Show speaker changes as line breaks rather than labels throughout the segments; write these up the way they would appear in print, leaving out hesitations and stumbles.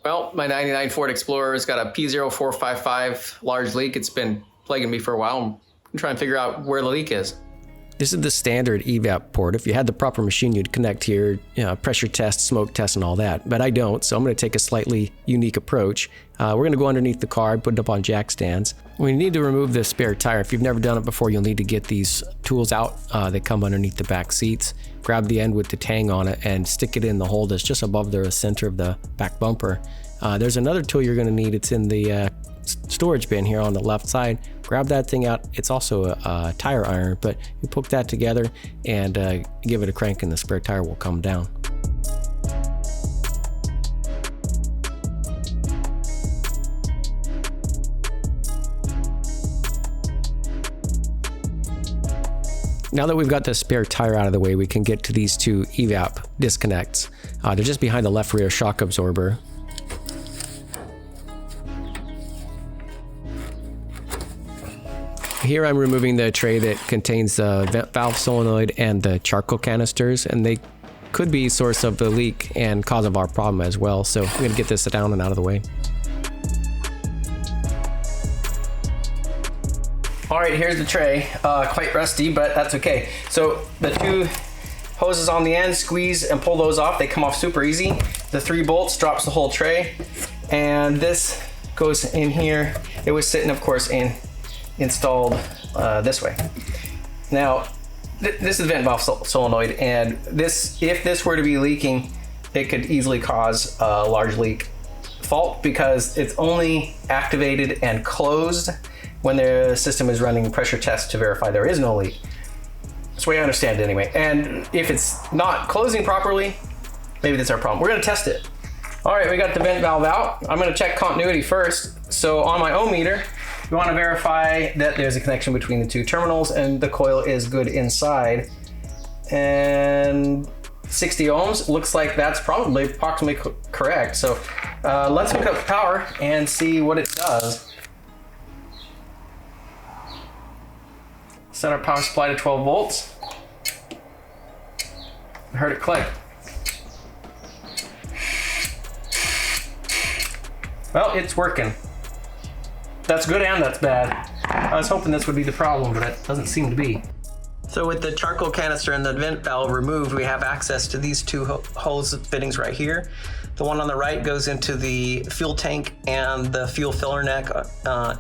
Well, my 99 Ford Explorer's got a P0455 large leak. It's been plaguing me for a while. I'm trying to figure out where the leak is.
This is the standard Evap port. If you had the proper machine, you'd connect here, pressure test, smoke test, and all that. But I don't, so I'm going to take a slightly unique approach. We're going to go underneath the car, put it up on jack stands. We need to remove the spare tire. If you've never done it before, you'll need to get these tools out that come underneath the back seats. Grab the end with the tang on it and stick it in the hole that's just above the center of the back bumper. There's another tool you're going to need. It's in the storage bin here on the left side. Grab that thing out. It's also a tire iron, but you poke that together and give it a crank and the spare tire will come down. Now that we've got the spare tire out of the way, we can get to these two Evap disconnects. They're just behind the left rear shock absorber. Here I'm removing the tray that contains the vent valve solenoid and the charcoal canisters, and they could be source of the leak and cause of our problem as well. So I'm going to get this down and out of the way.
All right, here's the tray. Quite rusty, but that's okay. So the two hoses on the end, squeeze and pull those off. They come off super easy. The 3 bolts drops the whole tray, and this goes in here. It was sitting, of course, installed this way. Now, this is vent valve solenoid, and if this were to be leaking, it could easily cause a large leak fault because it's only activated and closed when the system is running pressure tests to verify there is no leak. That's the way I understand it anyway. And if it's not closing properly, maybe that's our problem. We're gonna test it. All right, we got the vent valve out. I'm gonna check continuity first. So on my ohm meter, we want to verify that there's a connection between the two terminals and the coil is good inside. And 60 ohms, looks like that's probably approximately correct. So let's hook up power and see what it does. Set our power supply to 12 volts. I heard it click. Well, it's working. That's good and that's bad. I was hoping this would be the problem, but it doesn't seem to be. So with the charcoal canister and the vent valve removed, we have access to these two hose fittings right here. The one on the right goes into the fuel tank and the fuel filler neck. I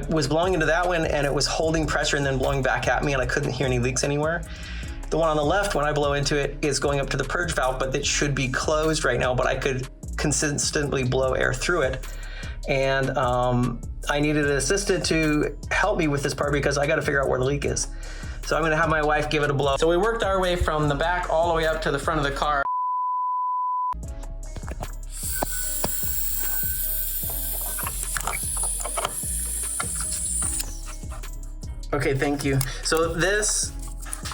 was blowing into that one and it was holding pressure and then blowing back at me, and I couldn't hear any leaks anywhere. The one on the left, when I blow into it, is going up to the purge valve, but it should be closed right now, but I could consistently blow air through it. And I needed an assistant to help me with this part because I got to figure out where the leak is. So I'm going to have my wife give it a blow. So we worked our way from the back all the way up to the front of the car. Okay, thank you. So this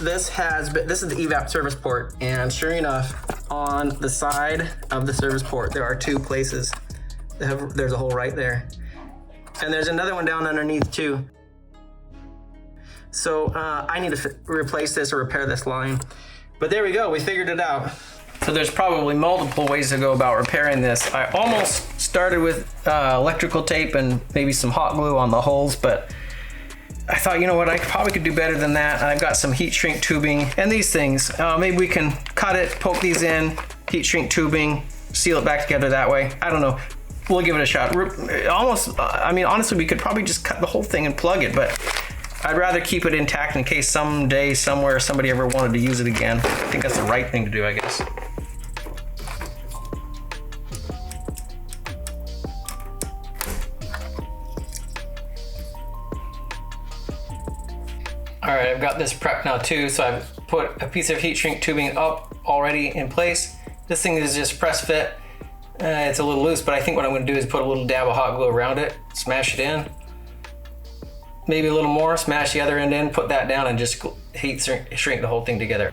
is the Evap service port, and sure enough, on the side of the service port, there are 2 places. There's a hole right there. And there's another one down underneath too. So I need to replace this or repair this line. But there we go, we figured it out. So there's probably multiple ways to go about repairing this. I almost started with electrical tape and maybe some hot glue on the holes, but I thought, you know what, I probably could do better than that. I've got some heat shrink tubing and these things. Maybe we can cut it, poke these in, heat shrink tubing, seal it back together that way. I don't know. We'll give it a shot. Honestly, we could probably just cut the whole thing and plug it, but I'd rather keep it intact in case someday, somewhere, somebody ever wanted to use it again. I think that's the right thing to do, I guess. All right, I've got this prepped now too, so I've put a piece of heat shrink tubing up already in place. This thing is just press fit. It's a little loose, but I think what I'm going to do is put a little dab of hot glue around it, smash it in, maybe a little more, smash the other end in, put that down, and just heat shrink the whole thing together.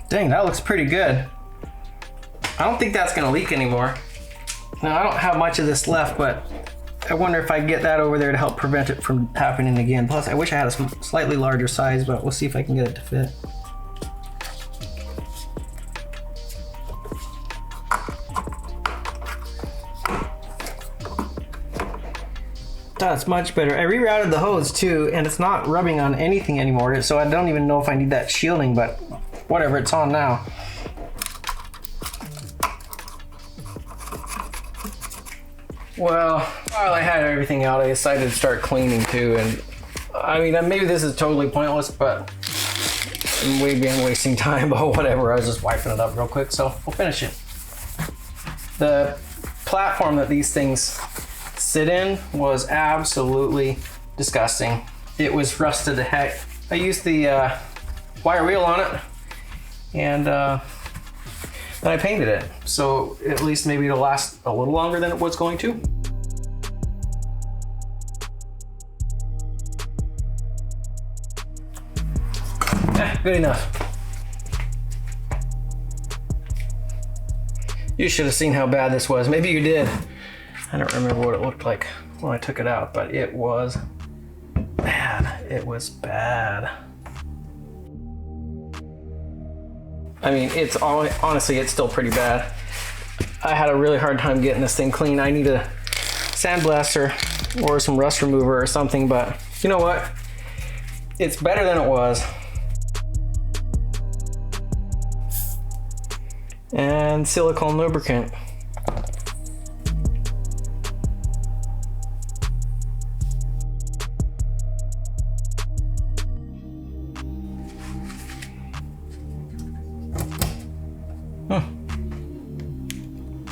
Dang, that looks pretty good. I don't think that's gonna leak anymore. Now, I don't have much of this left, but I wonder if I can get that over there to help prevent it from happening again. Plus, I wish I had a slightly larger size, but we'll see if I can get it to fit. That's much better. I rerouted the hose too, and it's not rubbing on anything anymore, so I don't even know if I need that shielding, but whatever, it's on now. Well, while I had everything out, I decided to start cleaning too, and I mean, maybe this is totally pointless, but I'm wasting time, but whatever. I was just wiping it up real quick, so we'll finish it. The platform that these things sit in was absolutely disgusting. It was rusted to heck. I used the wire wheel on it, and then I painted it, so at least maybe it'll last a little longer than it was going to. Good enough. You should have seen how bad this was. Maybe you did. I don't remember what it looked like when I took it out, but it was bad. It was bad. I mean, honestly, it's still pretty bad. I had a really hard time getting this thing clean. I need a sandblaster or some rust remover or something, but you know what? It's better than it was. And silicone lubricant.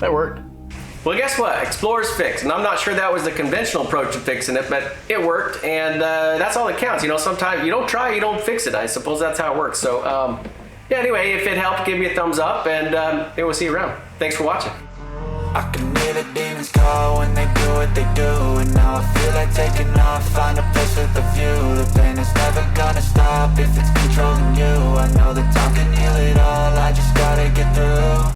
That worked. Well, guess what? Explorer's fixed, and I'm not sure that was the conventional approach to fixing it, but it worked, and that's all that counts. You know, sometimes you don't try, you don't fix it. I suppose that's how it works. So, yeah, anyway, if it helped, give me a thumbs up, and we'll see you around. Thanks for watching.
I can hear the demons call when they do what they do, and now I feel like taking off, find a place with a view. The pain is never gonna stop if it's controlling you.